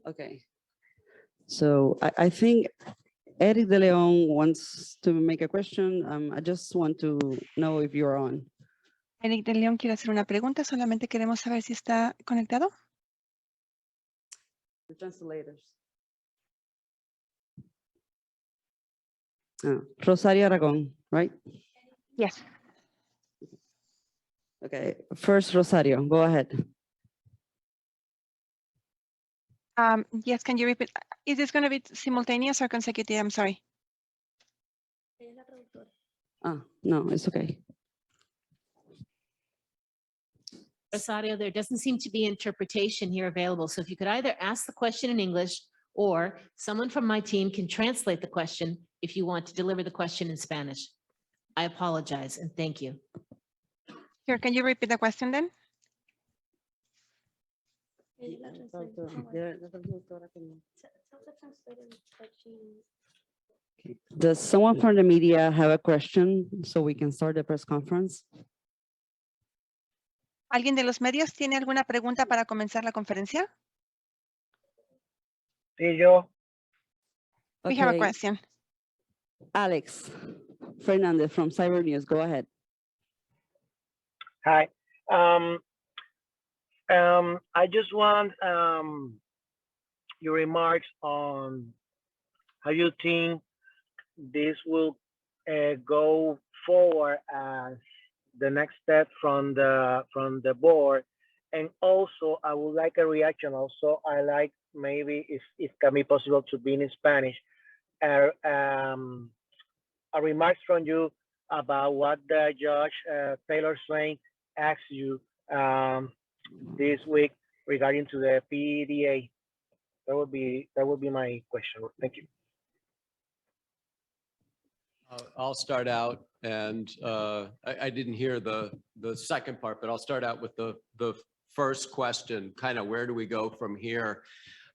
Okay. So I think Eric De Leon wants to make a question. I just want to know if you're on. Eric de León quiere hacer una pregunta, solamente queremos saber si está conectado. The translators. Rosario Aragon, right? Yes. Okay, first Rosario, go ahead. Yes, can you repeat? Is this going to be simultaneous or consecutive? I'm sorry. No, it's okay. Rosario, there doesn't seem to be interpretation here available. So if you could either ask the question in English or someone from my team can translate the question if you want to deliver the question in Spanish. I apologize and thank you. Here, can you repeat the question then? Okay. Does someone from the media have a question so we can start the press conference? ¿Alguien de los medios tiene alguna pregunta para comenzar la conferencia? Sí, yo. We have a Okay. question. Alex Fernandez from Cyber News, go ahead. Hi. I just want your remarks on how you think this will go forward as the next step from the board, and also I would like a reaction. Also, I like maybe if it can be possible to be in Spanish. A remarks from you about what the judge Taylor Swain asked you this week regarding to the PDA. That would be my question. Thank you. I'll start out, and I didn't hear the second part, but I'll start out with the first question, kind of where do we go from here?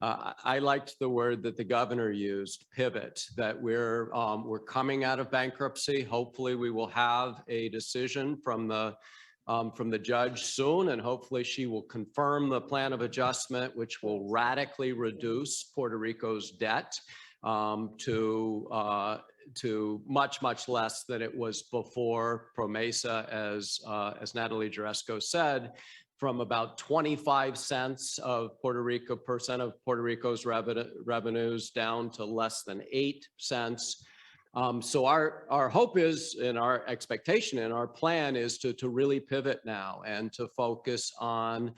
I liked the word that the governor used, pivot, that we're coming out of bankruptcy. Hopefully we will have a decision from the judge soon, and hopefully she will confirm the plan of adjustment, which will radically reduce Puerto Rico's debt to much less than it was before PROMESA, as Natalie Jaresco said, from about 25 cents of Puerto Rico's revenues down to less than 8 cents. So our hope is, and our expectation and our plan is to really pivot now and to focus on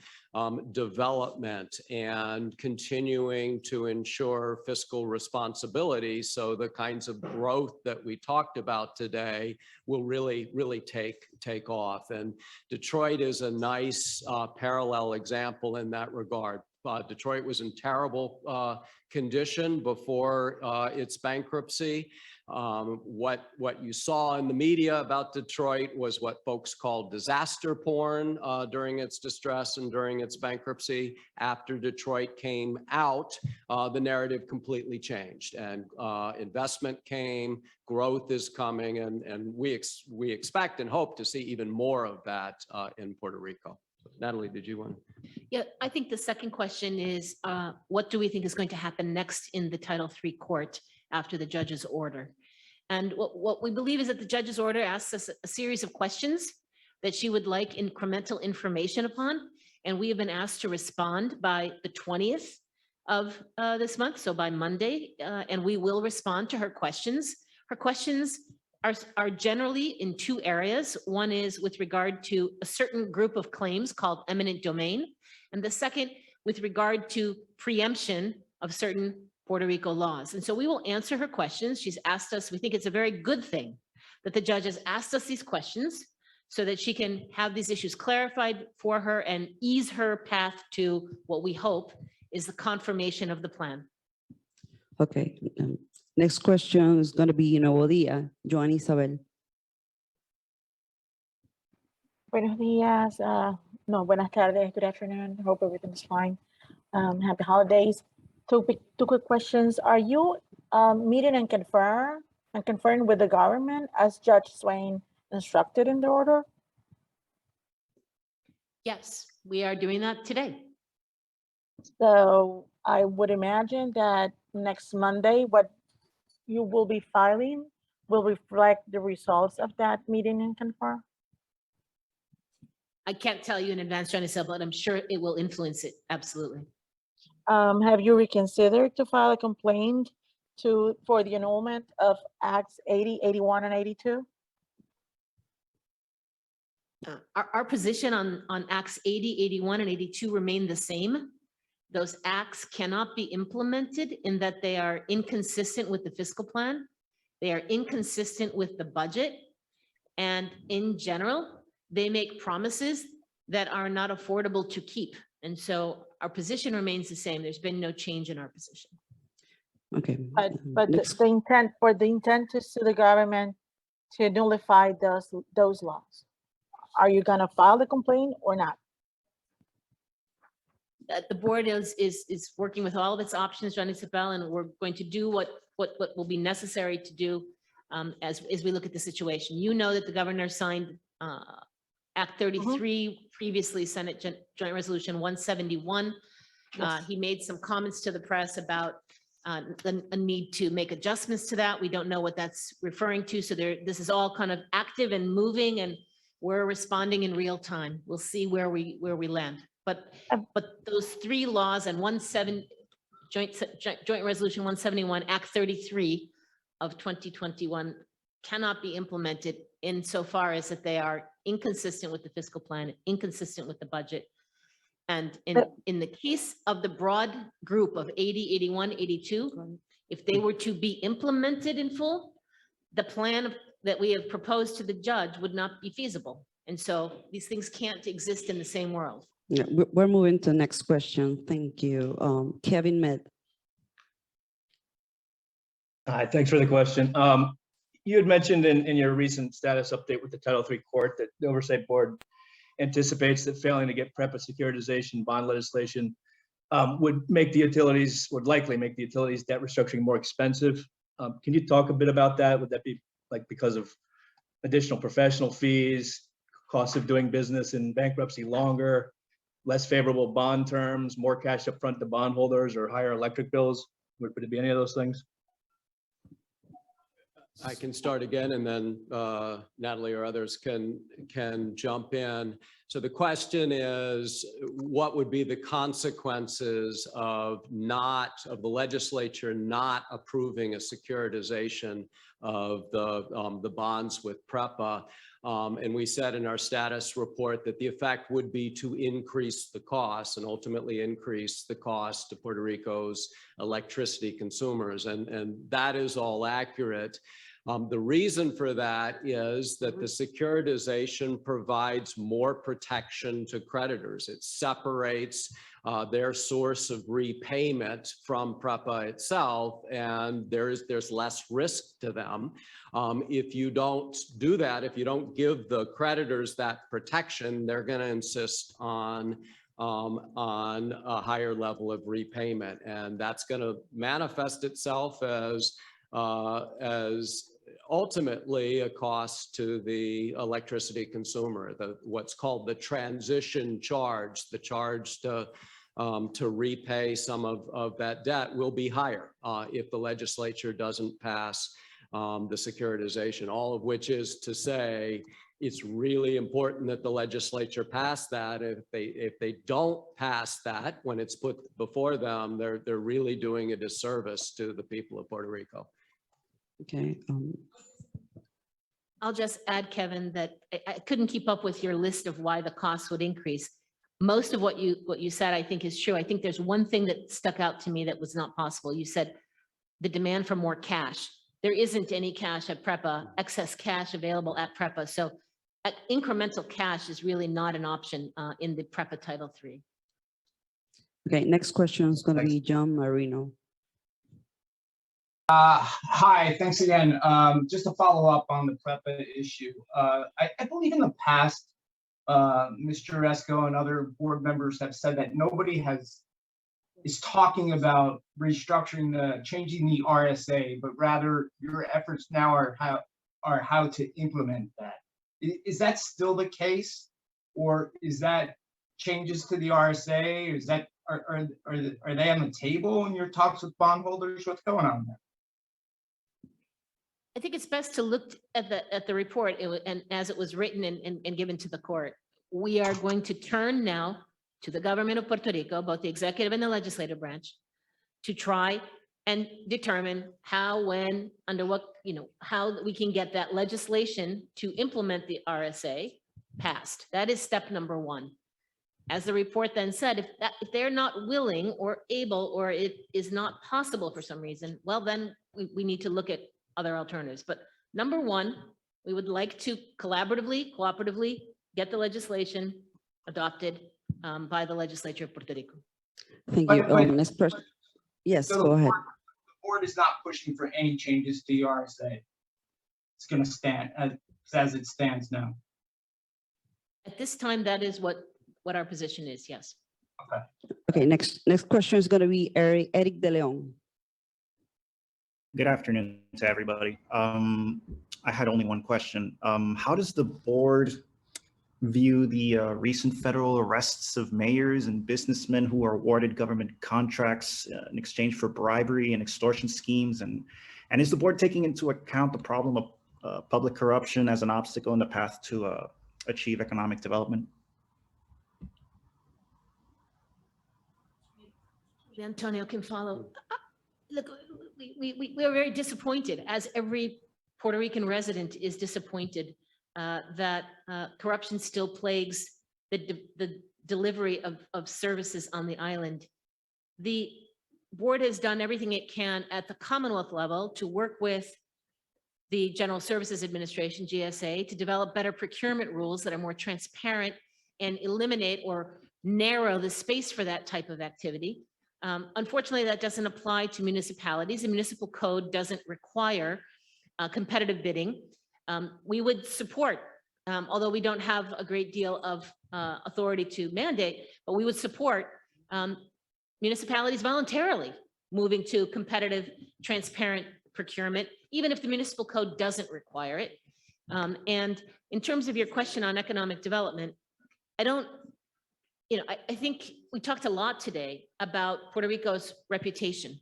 development and continuing to ensure fiscal responsibility. So the kinds of growth that we talked about today will really take off. And Detroit is a nice parallel example in that regard. Detroit was in terrible condition before its bankruptcy. What you saw in the media about Detroit was what folks called disaster porn during its distress and during its bankruptcy. After Detroit came out, the narrative completely changed, and investment came, growth is coming, and we expect and hope to see even more of that in Puerto Rico. Natalie, did you want? Yeah, I think the second question is, what do we think is going to happen next in the Title III court after the judge's order? And what we believe is that the judge's order asks us a series of questions that she would like incremental information upon. And we have been asked to respond by the 20th of this month, so by Monday, and we will respond to her questions. Her questions are generally in two areas. One is with regard to a certain group of claims called eminent domain, and the second with regard to preemption of certain Puerto Rico laws. And so we will answer her questions. She's asked us, we think it's a very good thing that the judge has asked us these questions so that she can have these issues clarified for her and ease her path to what we hope is the confirmation of the plan. Okay. Next question is going to be Nuevo Día, Joan Isabel. Buenos días. No, buenas tardes. Good afternoon. Hope everything's fine. Happy holidays. Two quick questions. Are you meeting and conferring with the government as Judge Swain instructed in the order? Yes, we are doing that today. So I would imagine that next Monday, what you will be filing will reflect the results of that meeting and confirm. I can't tell you in advance, Johnny Sell, but I'm sure it will influence it. Absolutely. Have you reconsidered to file a complaint for the annulment of Acts 80, 81, and 82? Our position on Acts 80, 81, and 82 remain the same. Those acts cannot be implemented in that they are inconsistent with the fiscal plan. They are inconsistent with the budget. And in general, they make promises that are not affordable to keep. And so our position remains the same. There's been no change in our position. Okay. But the intent is to the government to nullify those laws. Are you gonna file the complaint or not? The board is working with all of its options, Johnny Isabel, and we're going to do what will be necessary to do as we look at the situation. You know that the governor signed Act 33, previously Senate Joint Resolution 171. Yes. He made some comments to the press about a need to make adjustments to that. We don't know what that's referring to. So this is all kind of active and moving, and we're responding in real time. We'll see where we land. But those three laws and Joint Resolution 171, Act 33 of 2021 cannot be implemented insofar as that they are inconsistent with the fiscal plan, inconsistent with the budget. And in the case of the broad group of 80, 81, 82, if they were to be implemented in full, the plan that we have proposed to the judge would not be feasible. And so these things can't exist in the same world. Yeah, we're moving to the next question. Thank you. Kevin Med. Hi, thanks for the question. You had mentioned in your recent status update with the Title III court that the Oversight Board anticipates that failing to get PREPA securitization bond legislation would likely make the utilities debt restructuring more expensive. Can you talk a bit about that? Would that be like because of additional professional fees, cost of doing business in bankruptcy longer, less favorable bond terms, more cash up front to bondholders, or higher electric bills? Would it be any of those things? I can start again, and then Natalie or others can jump in. So the question is, what would be the consequences of the legislature not approving a securitization of the bonds with PREPA? And we said in our status report that the effect would be to increase the cost and ultimately increase the cost to Puerto Rico's electricity consumers. And that is all accurate. The reason for that is that the securitization provides more protection to creditors. It separates their source of repayment from PREPA itself, and there's less risk to them. If you don't do that, if you don't give the creditors that protection, they're going to insist on a higher level of repayment, and that's going to manifest itself as ultimately a cost to the electricity consumer. What's called the transition charge, the charge to repay some of that debt, will be higher if the legislature doesn't pass the securitization. All of which is to say, it's really important that the legislature pass that. If they don't pass that when it's put before them, they're really doing a disservice to the people of Puerto Rico. Okay. I'll just add, Kevin, that I couldn't keep up with your list of why the costs would increase. Most of what you said, I think, is true. I think there's one thing that stuck out to me that was not possible. You said the demand for more cash. There isn't any cash at PREPA, excess cash available at PREPA. So incremental cash is really not an option in the PREPA Title III. Okay, next question is going to be John Marino. Hi, thanks again. Just to follow up on the PREPA issue, I believe in the past, Mr. Resco and other board members have said that nobody is talking about restructuring, changing the RSA, but rather your efforts now are how to implement that. Is that still the case, or is that changes to the RSA? are they on the table in your talks with bondholders? What's going on there? I think it's best to look at the report and as it was written and given to the court. We are going to turn now to the government of Puerto Rico, both the executive and the legislative branch, to try and determine how, when, under what, how we can get that legislation to implement the RSA passed. That is step number one. As the report then said, if they're not willing or able, or it is not possible for some reason, well, then we need to look at other alternatives. But number one, we would like to cooperatively get the legislation adopted by the legislature of Puerto Rico. Thank you. Wait. Next person. Yes, So go ahead. The board is not pushing for any changes to the RSA. It's going to stand as it stands now. At this time, that is what our position is, yes. Okay, next question is going to be Eric De Leon. Good afternoon to everybody. I had only one question. How does the board view the recent federal arrests of mayors and businessmen who are awarded government contracts in exchange for bribery and extortion schemes? And is the board taking into account the problem of public corruption as an obstacle in the path to achieve economic development? Antonio can follow. Look, we are very disappointed, as every Puerto Rican resident is disappointed that corruption still plagues the delivery of services on the island. The board has done everything it can at the Commonwealth level to work with the General Services Administration, GSA, to develop better procurement rules that are more transparent and eliminate or narrow the space for that type of activity. Unfortunately, that doesn't apply to municipalities. The municipal code doesn't require competitive bidding. We would support, although we don't have a great deal of authority to mandate, but we would support municipalities voluntarily moving to competitive, transparent procurement, even if the municipal code doesn't require it. And in terms of your question on economic development, I think we talked a lot today about Puerto Rico's reputation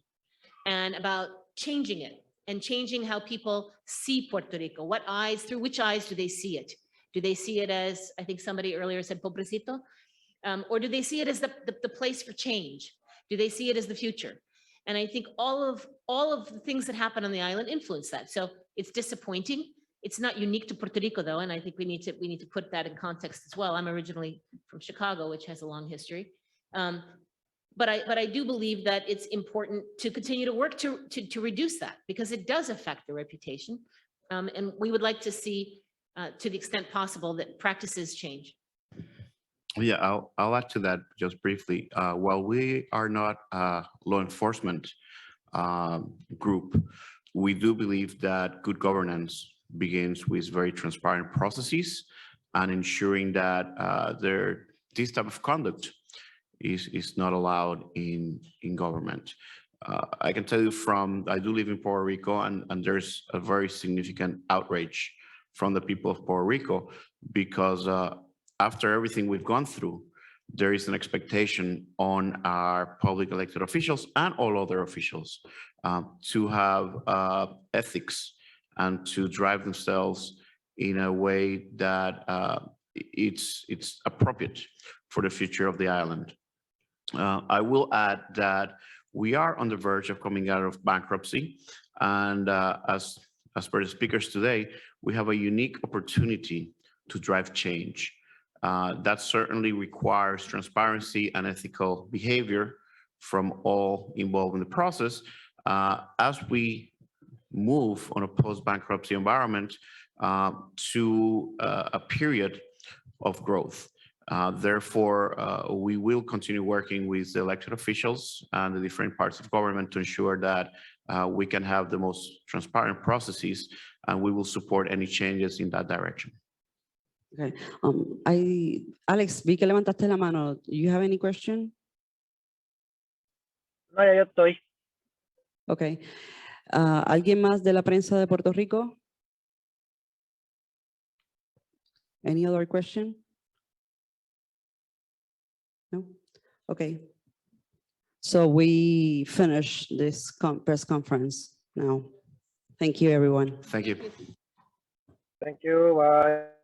and about changing it and changing how people see Puerto Rico. Through which eyes do they see it? Do they see it as, I think somebody earlier said, pobrecito? Or do they see it as the place for change? Do they see it as the future? And I think all of the things that happen on the island influence that. So it's disappointing. It's not unique to Puerto Rico, though, and I think we need to put that in context as well. I'm originally from Chicago, which has a long history, but I do believe that it's important to continue to work to reduce that, because it does affect the reputation, and we would like to see, to the extent possible, that practices change. Yeah, I'll add to that just briefly. While we are not a law enforcement group, we do believe that good governance begins with very transparent processes and ensuring that this type of conduct is not allowed in government. I can tell you I do live in Puerto Rico, and there's a very significant outrage from the people of Puerto Rico because after everything we've gone through, there is an expectation on our public elected officials and all other officials to have ethics and to drive themselves in a way that it's appropriate for the future of the island. I will add that we are on the verge of coming out of bankruptcy, and as per the speakers today, we have a unique opportunity to drive change. That certainly requires transparency and ethical behavior from all involved in the process as we move on a post-bankruptcy environment to a period of growth. Therefore, we will continue working with the elected officials and the different parts of government to ensure that we can have the most transparent processes, and we will support any changes in that direction. Okay. Alex, vi que levantaste la mano. Do you have any question? No, ya yo estoy. Okay. ¿Alguien más de la prensa de Puerto Rico? Any other question? No? Okay. So we finish this press conference now. Thank you, everyone. Thank you. Thank you. Bye.